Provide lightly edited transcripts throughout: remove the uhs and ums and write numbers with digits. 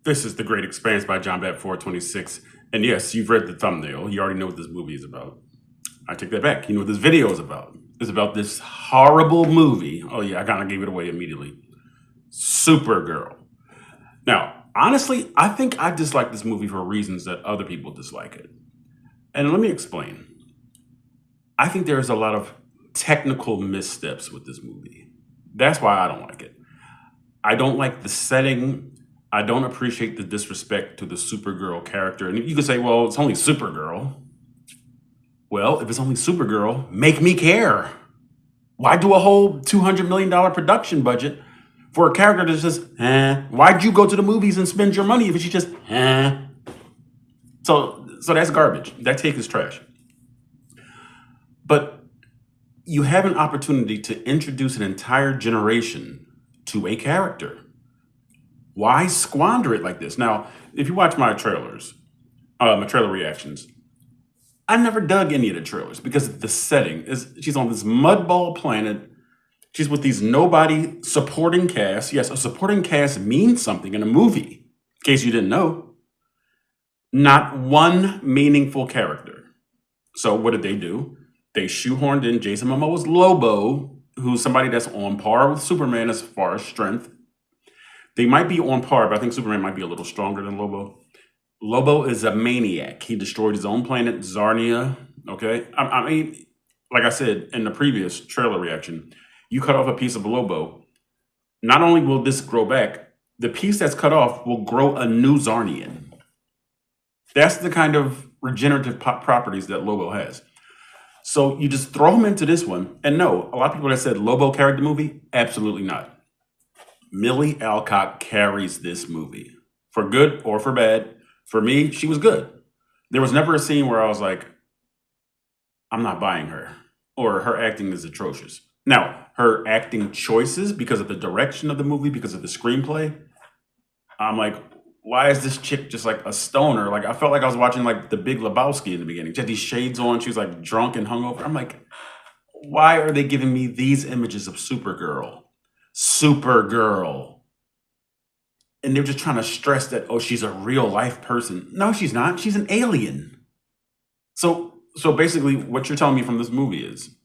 This is The Great Expanse by John Bat 426. And yes, you've read the thumbnail. You already know what this movie is about. I take that back. You know what this video is about. It's about this horrible movie. Oh yeah, I kind of gave it away immediately. Supergirl. Now, honestly, I think I dislike this movie for reasons that other people dislike it. And let me explain. I think there's a lot of technical missteps with this movie. That's why I don't like it. I don't like the setting. I don't appreciate the disrespect to the Supergirl character. And you could say, well, it's only Supergirl. Well, if it's only Supergirl, make me care. Why do a whole $200 million production budget for a character that's just, Why'd you go to the movies and spend your money if it's just, So that's garbage. That take is trash. But you have an opportunity to introduce an entire generation to a character. Why squander it like this? Now, if you watch my trailers, my trailer reactions, I never dug any of the trailers because the setting is she's on this mudball planet. She's with these nobody supporting cast. Yes, a supporting cast means something in a movie, in case you didn't know. Not one meaningful character. So what did they do? They shoehorned in Jason Momoa's Lobo, who's somebody that's on par with Superman as far as strength. They might be on par, but I think Superman might be a little stronger than Lobo. Lobo is a maniac. He destroyed his own planet, Zarnia. Okay? I mean, like I said in the previous trailer reaction, you cut off a piece of Lobo. Not only will this grow back, the piece that's cut off will grow a new Zarnian. That's the kind of regenerative properties that Lobo has. So you just throw him into this one. And no, a lot of people that said Lobo carried the movie, absolutely not. Millie Alcock carries this movie. For good or for bad. For me, she was good. There was never a scene where I was like, I'm not buying her. Or her acting is atrocious. Now, her acting choices, because of the direction of the movie, because of the screenplay, I'm like, why is this chick just like a stoner? Like, I felt like I was watching like The Big Lebowski in the beginning. She had these shades on. She was like drunk and hungover. I'm like, why are they giving me these images of Supergirl? Supergirl. And they're just trying to stress that, oh, she's a real life person. No, she's not. She's an alien. So basically what you're telling me from this movie is,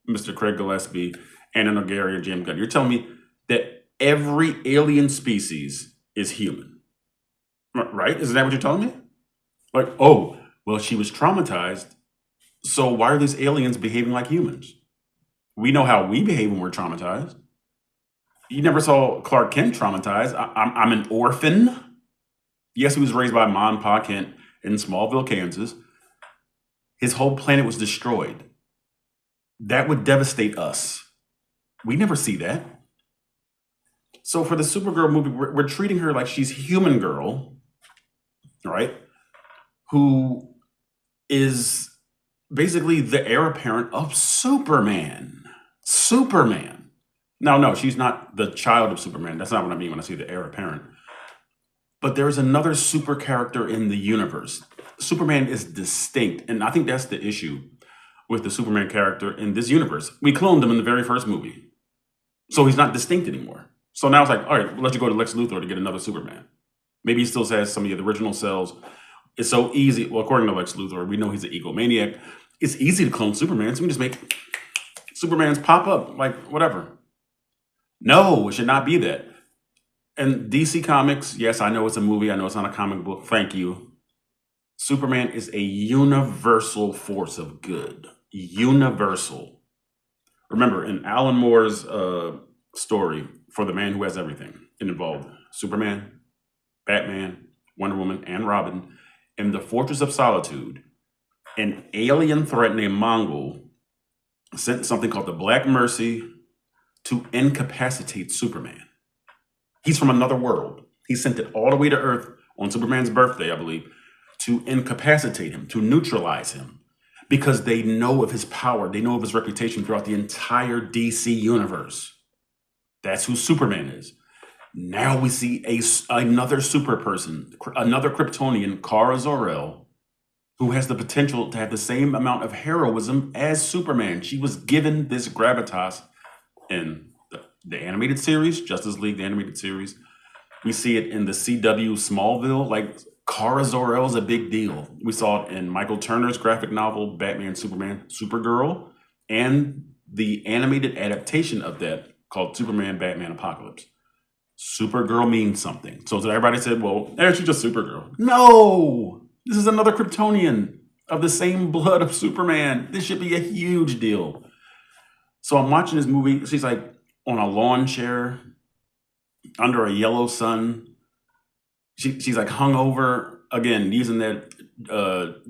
Mr. Craig Gillespie, Anna Nogueira, James Gunn, you're telling me that every alien species is human. Right? Isn't that what you're telling me? Like, oh, well, she was traumatized. So why are these aliens behaving like humans? We know how we behave when we're traumatized. You never saw Clark Kent traumatized. I'm an orphan. Yes, he was raised by Ma and Pa Kent in Smallville, Kansas. His whole planet was destroyed. That would devastate us. We never see that. So for the Supergirl movie, we're treating her like she's human girl, right? Who is basically the heir apparent of Superman. Superman. Now, no, she's not the child of Superman. That's not what I mean when I say the heir apparent. But there's another super character in the universe. Superman is distinct. And I think that's the issue with the Superman character in this universe. We cloned him in the very first movie. So he's not distinct anymore. So now it's like, all right, we'll let you go to Lex Luthor to get another Superman. Maybe he still has some of the original cells. It's so easy. Well, according to Lex Luthor, we know he's an egomaniac. It's easy to clone Superman. So we just make Supermans pop up, like whatever. No, it should not be that. And DC Comics, yes, I know it's a movie. I know it's not a comic book. Thank you. Superman is a universal force of good. Universal. Remember, in Alan Moore's story, For the Man Who Has Everything, it involved Superman, Batman, Wonder Woman, and Robin. In the Fortress of Solitude, an alien threat named Mongol sent something called the Black Mercy to incapacitate Superman. He's from another world. He sent it all the way to Earth on Superman's birthday, I believe, to incapacitate him, to neutralize him, because they know of his power. They know of his reputation throughout the entire DC universe. That's who Superman is. Now we see another super person, another Kryptonian, Kara Zor-El, who has the potential to have the same amount of heroism as Superman. She was given this gravitas in the animated series, Justice League, the animated series, We see it in the CW Smallville. Like Kara Zor-El's a big deal. We saw it in Michael Turner's graphic novel Batman Superman Supergirl, and the animated adaptation of that called Superman Batman Apocalypse. Supergirl means something. So everybody said, well, she's just Supergirl. No! This is another Kryptonian of the same blood of Superman. This should be a huge deal. So I'm watching this movie. She's like on a lawn chair under a yellow sun. She's like hungover again, using that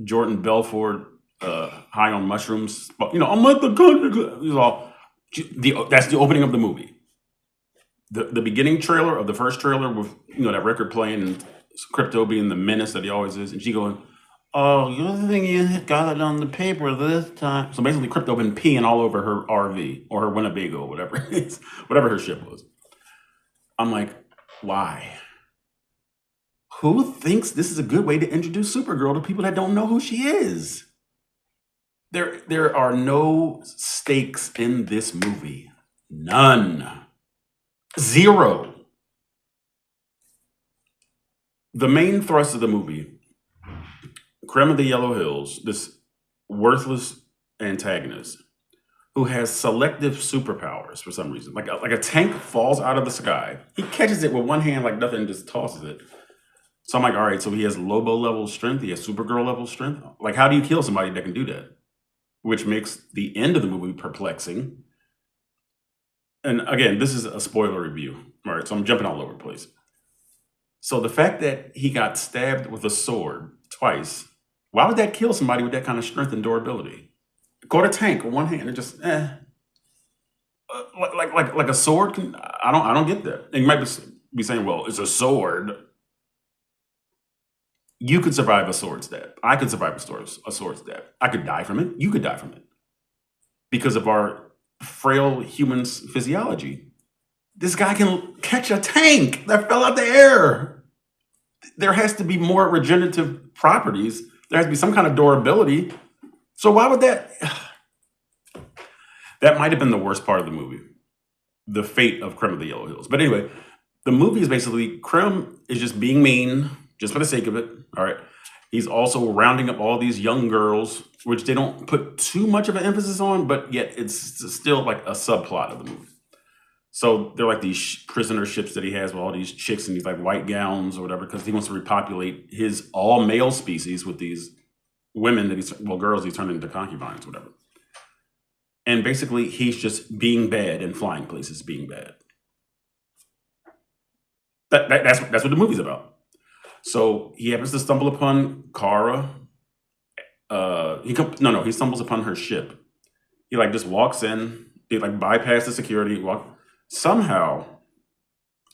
Jordan Belfort high on mushrooms. I'm at the country. That's the opening of the movie. The beginning trailer of the first trailer with that record playing and Crypto being the menace that he always is, and she going, "Oh, you think you got it on the paper this time?" So basically, Crypto been peeing all over her RV or her Winnebago, whatever it is, whatever her ship was. I'm like, why? Who thinks this is a good way to introduce Supergirl to people that don't know who she is? There are no stakes in this movie. None. Zero. The main thrust of the movie, Creme of the Yellow Hills, this worthless antagonist who has selective superpowers for some reason. Like a tank falls out of the sky. He catches it with one hand like nothing and just tosses it. So I'm like, all right, so he has Lobo level strength. He has Supergirl level strength. Like, how do you kill somebody that can do that? Which makes the end of the movie perplexing. And again, this is a spoiler review. All right, so I'm jumping all over the place. So the fact that he got stabbed with a sword twice, why would that kill somebody with that kind of strength and durability? Caught a tank with one hand and just like a sword can. I don't get that. And you might be saying, well, it's a sword. You could survive a sword stab. I could survive a sword stab. I could die from it. You could die from it because of our frail humans' physiology. This guy can catch a tank that fell out the air. There has to be more regenerative properties. There has to be some kind of durability. So why would that? That might have been the worst part of the movie, the fate of Creme of the Yellow Hills. But anyway, the movie is basically Creme is just being mean, just for the sake of it. All right. He's also rounding up all these young girls, which they don't put too much of an emphasis on, but yet it's still like a subplot of the movie. So they're like these prisoner ships that he has with all these chicks in these like white gowns or whatever, because he wants to repopulate his all male species with these women that girls he's turned into concubines, whatever. And basically he's just being bad and flying places, being bad. That's what the movie's about. So he happens to stumble upon Kara. He stumbles upon her ship. He like just walks in. He like bypass the security. Somehow,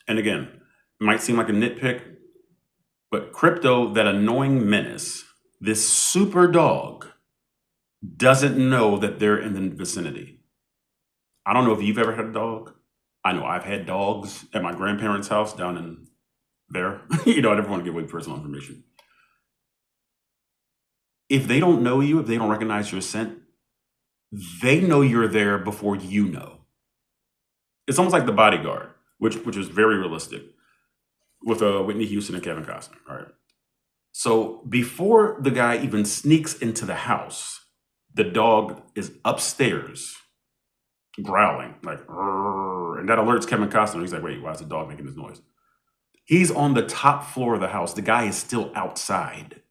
and again, it might seem like a nitpick, but Crypto, that annoying menace, this super dog, doesn't know that they're in the vicinity. I don't know if you've ever had a dog. I know I've had dogs at my grandparents' house down in there. I never want to give away personal information. If they don't know you, if they don't recognize your scent, they know you're there before you know. It's almost like The Bodyguard, which is very realistic, with Whitney Houston and Kevin Costner. All right. So before the guy even sneaks into the house, the dog is upstairs growling, like, and that alerts Kevin Costner. He's like, wait, why is the dog making this noise? He's on the top floor of the house. The guy is still outside.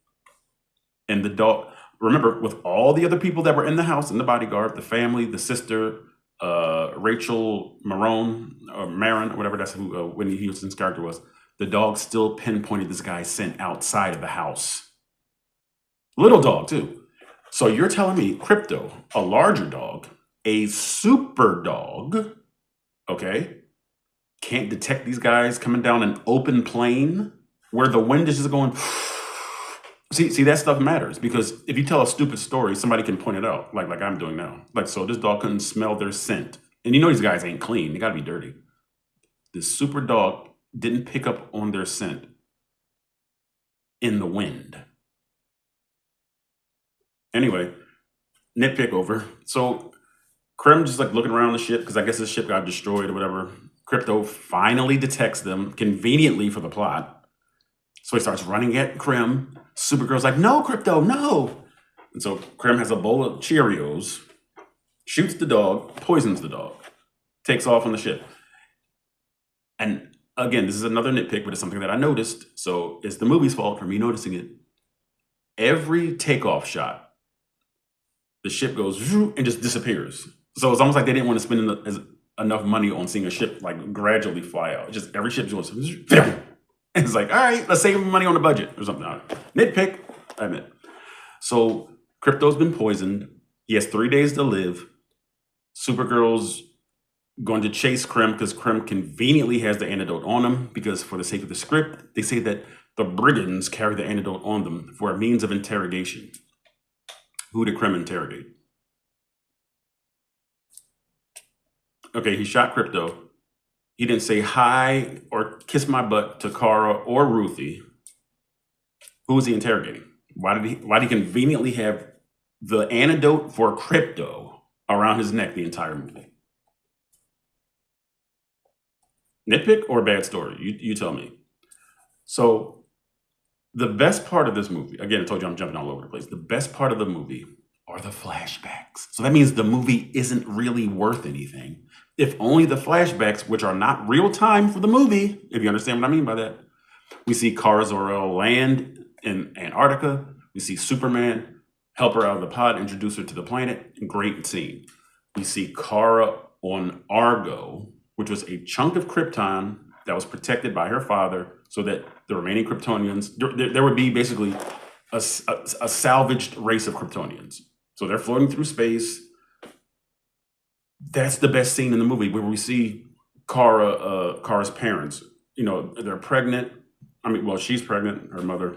And the dog, remember, with all the other people that were in the house, in the bodyguard, the family, the sister, Rachel Maron, or Marin, or whatever that's who Whitney Houston's character was, the dog still pinpointed this guy's scent outside of the house. Little dog, too. So you're telling me Crypto, a larger dog, a super dog, okay, can't detect these guys coming down an open plane where the wind is just going. See, that stuff matters, because if you tell a stupid story, somebody can point it out, like I'm doing now. Like, so this dog couldn't smell their scent. And these guys ain't clean. They got to be dirty. This super dog didn't pick up on their scent in the wind. Anyway, nitpick over. So Krem just like looking around the ship, because I guess his ship got destroyed or whatever. Crypto finally detects them conveniently for the plot. So he starts running at Krim. Supergirl's like, no, Crypto, no. And so Krim has a bowl of Cheerios, shoots the dog, poisons the dog, takes off on the ship. And again, this is another nitpick, but it's something that I noticed. So it's the movie's fault for me noticing it. Every takeoff shot, the ship goes and just disappears. So it's almost like they didn't want to spend enough money on seeing a ship like gradually fly out. Just every ship just goes, and it's like, all right, let's save money on the budget or something. Nitpick, I admit. So Crypto's been poisoned. He has 3 days to live. Supergirl's going to chase Krim because Krim conveniently has the antidote on him, because for the sake of the script, they say that the brigands carry the antidote on them for a means of interrogation. Who did Krim interrogate? Okay, he shot Crypto. He didn't say hi or kiss my butt to Kara or Ruthie. Who was he interrogating? Why did he conveniently have the antidote for Crypto around his neck the entire movie? Nitpick or bad story? You tell me. So the best part of this movie, again, I told you I'm jumping all over the place. The best part of the movie are the flashbacks. So that means the movie isn't really worth anything if only the flashbacks, which are not real time for the movie, if you understand what I mean by that. We see Kara Zor-El land in Antarctica. We see Superman help her out of the pod, introduce her to the planet. Great scene. We see Kara on Argo, which was a chunk of Krypton that was protected by her father so that the remaining Kryptonians, there would be basically a salvaged race of Kryptonians. So they're floating through space. That's the best scene in the movie, where we see Kara's parents. You know, they're pregnant. I mean, well, she's pregnant. Her mother,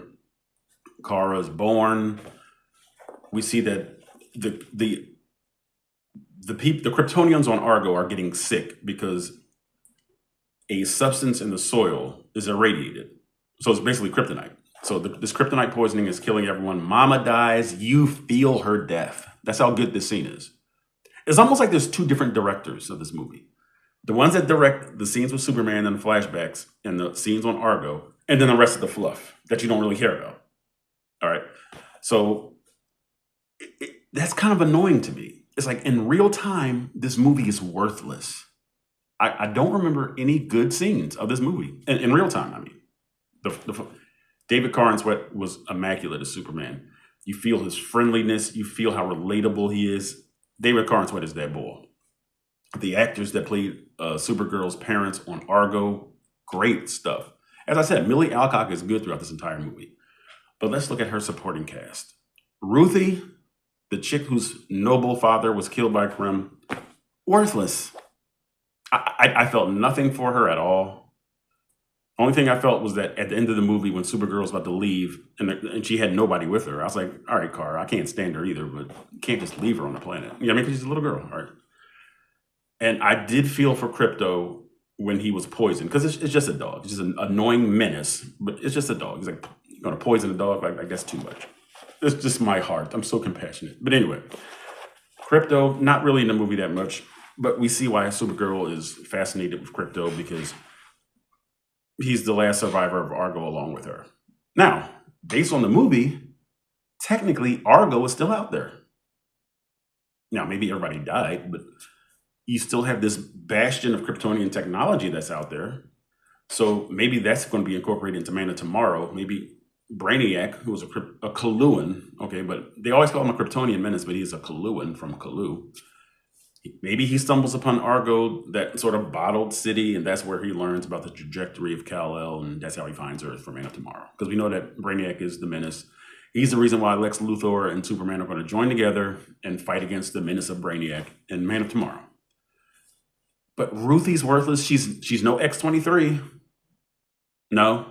Kara's born. We see that the Kryptonians on Argo are getting sick because a substance in the soil is irradiated. So it's basically kryptonite. So this kryptonite poisoning is killing everyone. Mama dies. You feel her death. That's how good this scene is. It's almost like there's two different directors of this movie. The ones that direct the scenes with Superman and the flashbacks and the scenes on Argo, and then the rest of the fluff that you don't really care about. All right. So that's kind of annoying to me. It's like in real time, this movie is worthless. I don't remember any good scenes of this movie in real time. I mean, David Corenswet was immaculate as Superman. You feel his friendliness. You feel how relatable he is. David Corenswet is that boy. The actors that played Supergirl's parents on Argo, great stuff. As I said, Millie Alcock is good throughout this entire movie. But let's look at her supporting cast. Ruthie, the chick whose noble father was killed by Krim, worthless. I felt nothing for her at all. Only thing I felt was that at the end of the movie, when Supergirl was about to leave and she had nobody with her, I was like, all right, Kara, I can't stand her either, but you can't just leave her on the planet. You know what I mean? Because she's a little girl, all right? And I did feel for Crypto when he was poisoned, because it's just a dog. It's just an annoying menace, but it's just a dog. He's like, you're going to poison a dog? Like, that's too much. It's just my heart. I'm so compassionate. But anyway, Crypto, not really in the movie that much, but we see why Supergirl is fascinated with Crypto, because he's the last survivor of Argo along with her. Now, based on the movie, technically Argo is still out there. Now, maybe everybody died, but you still have this bastion of Kryptonian technology that's out there. So maybe that's going to be incorporated into Man of Tomorrow. Maybe Brainiac, who was a Kaluan, okay, but they always call him a Kryptonian menace, but he's a Kaluan from Kalu. Maybe he stumbles upon Argo, that sort of bottled city, and that's where he learns about the trajectory of Kal-El, and that's how he finds Earth for Man of Tomorrow. Because we know that Brainiac is the menace. He's the reason why Lex Luthor and Superman are going to join together and fight against the menace of Brainiac in Man of Tomorrow. But Ruthie's worthless. She's no X-23. No,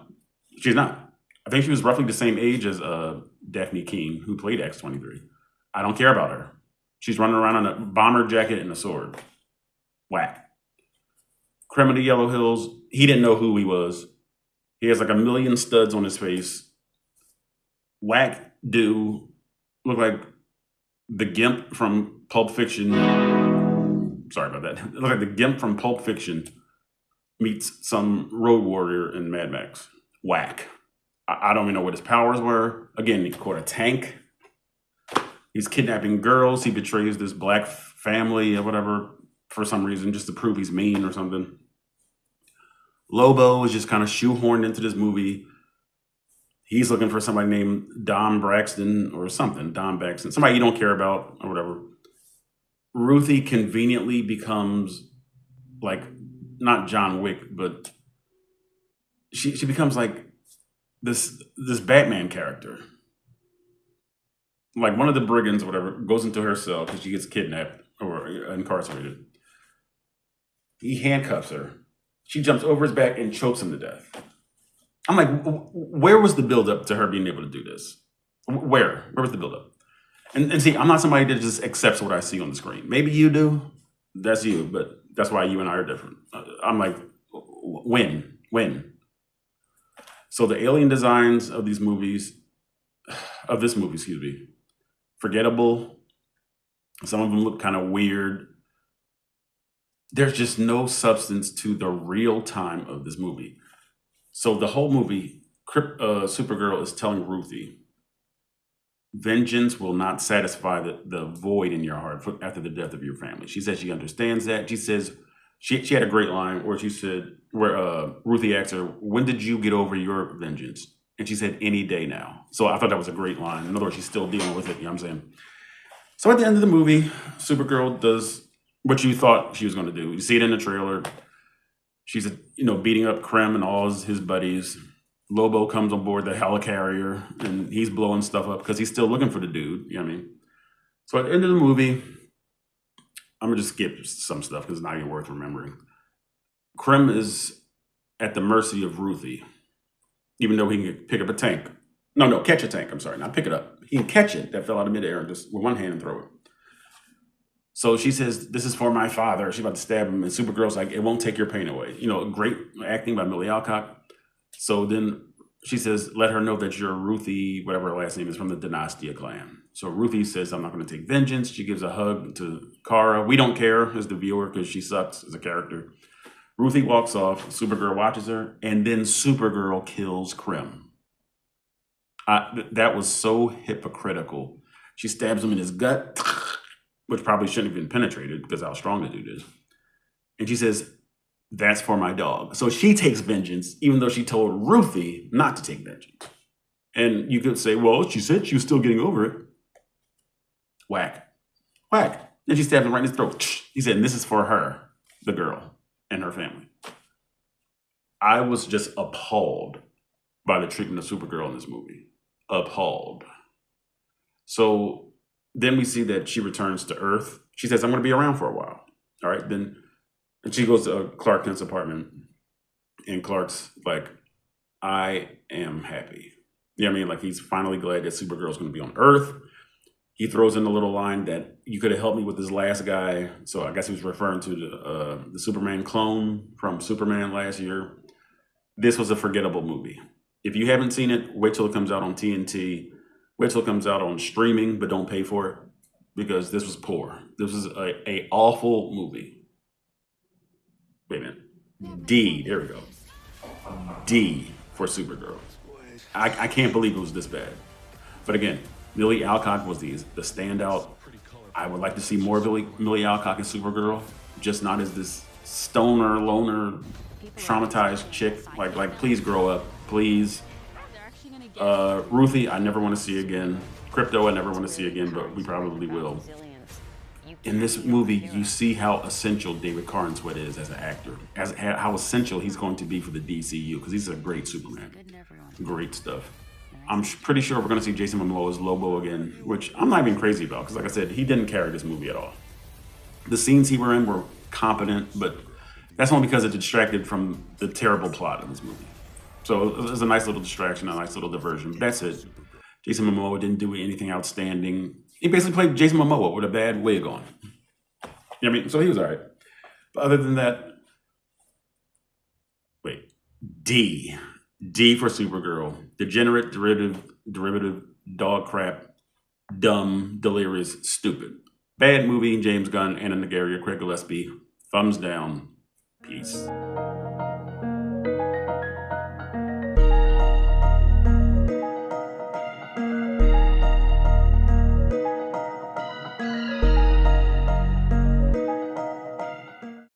she's not. I think she was roughly the same age as Daphne King, who played X-23. I don't care about her. She's running around in a bomber jacket and a sword. Whack. Krim of the Yellow Hills, he didn't know who he was. He has like a million studs on his face. Whack dude. Look like the Gimp from Pulp Fiction. Sorry about that. Look like the Gimp from Pulp Fiction. meets some road warrior in Mad Max. Whack. I don't even know what his powers were. Again, he caught a tank. He's kidnapping girls. He betrays this black family or whatever for some reason, just to prove he's mean or something. Lobo is just kind of shoehorned into this movie. He's looking for somebody named Dom Braxton or something. Dom Braxton, somebody you don't care about or whatever. Ruthie conveniently becomes like not John Wick, but she becomes like this Batman character. Like one of the brigands or whatever goes into her cell because she gets kidnapped or incarcerated. He handcuffs her. She jumps over his back and chokes him to death. I'm like, where was the buildup to her being able to do this? Where was the buildup? And see, I'm not somebody that just accepts what I see on the screen. Maybe you do. That's you, but that's why you and I are different. I'm like, when? So the alien designs of this movie, forgettable. Some of them look kind of weird. There's just no substance to the real time of this movie. So the whole movie, Supergirl is telling Ruthie, vengeance will not satisfy the void in your heart after the death of your family. She says she understands that. She says she had a great line where Ruthie asked her, when did you get over your vengeance? And she said, any day now. So I thought that was a great line. In other words, she's still dealing with it, you know what I'm saying? So at the end of the movie, Supergirl does what you thought she was going to do. You see it in the trailer. She's, beating up Krem and all his buddies. Lobo comes on board the helicarrier, and he's blowing stuff up because he's still looking for the dude. You know what I mean? So at the end of the movie, I'm going to just skip some stuff because it's not even worth remembering. Krem is at the mercy of Ruthie, even though he can pick up a tank. No, catch a tank. I'm sorry, not pick it up. He can catch it that fell out of midair and just with one hand and throw it. So she says, this is for my father. She's about to stab him. And Supergirl's like, it won't take your pain away. Great acting by Millie Alcock. So then she says, let her know that you're Ruthie, whatever her last name is, from the Dynastia clan. So Ruthie says, I'm not going to take vengeance. She gives a hug to Kara. We don't care as the viewer because she sucks as a character. Ruthie walks off. Supergirl watches her. And then Supergirl kills Krem. That was so hypocritical. She stabs him in his gut, which probably shouldn't have been penetrated because how strong the dude is. And she says, that's for my dog. So she takes vengeance, even though she told Ruthie not to take vengeance. And you could say, well, she said she was still getting over it. Whack. Then she stabs him right in his throat. He said, and this is for her, the girl, and her family. I was just appalled by the treatment of Supergirl in this movie. Appalled. So then we see that she returns to Earth. She says, I'm going to be around for a while. All right, then and she goes to Clark Kent's apartment, and Clark's like, I am happy. You know what I mean? Like, he's finally glad that Supergirl's going to be on Earth. He throws in a little line that you could have helped me with this last guy. So I guess he was referring to the Superman clone from Superman last year. This was a forgettable movie. If you haven't seen it, wait till it comes out on TNT. Wait till it comes out on streaming, but don't pay for it because this was poor. This was a awful movie. Wait a minute. D, there we go. D for Supergirl. I can't believe it was this bad. But again, Millie Alcock was the standout. I would like to see more Millie Alcock and Supergirl, just not as this stoner, loner, traumatized chick. Like, please grow up, please. Ruthie, I never want to see again. Crypto, I never want to see again, but we probably will. In this movie, you see how essential David Corenswet is as an actor, how essential he's going to be for the DCU, because he's a great Superman. Great stuff. I'm pretty sure we're going to see Jason Momoa as Lobo again, which I'm not even crazy about, because like I said, he didn't carry this movie at all. The scenes he were in were competent, but that's only because it distracted from the terrible plot of this movie. So it was a nice little distraction, a nice little diversion. But that's it. Jason Momoa didn't do anything outstanding. He basically played Jason Momoa with a bad wig on. You know what I mean? So he was all right. But other than that, D. D for Supergirl. Degenerate, derivative, dog crap, dumb, delirious, stupid. Bad movie, James Gunn, Anna Nagaria, Craig Gillespie. Thumbs down. Peace.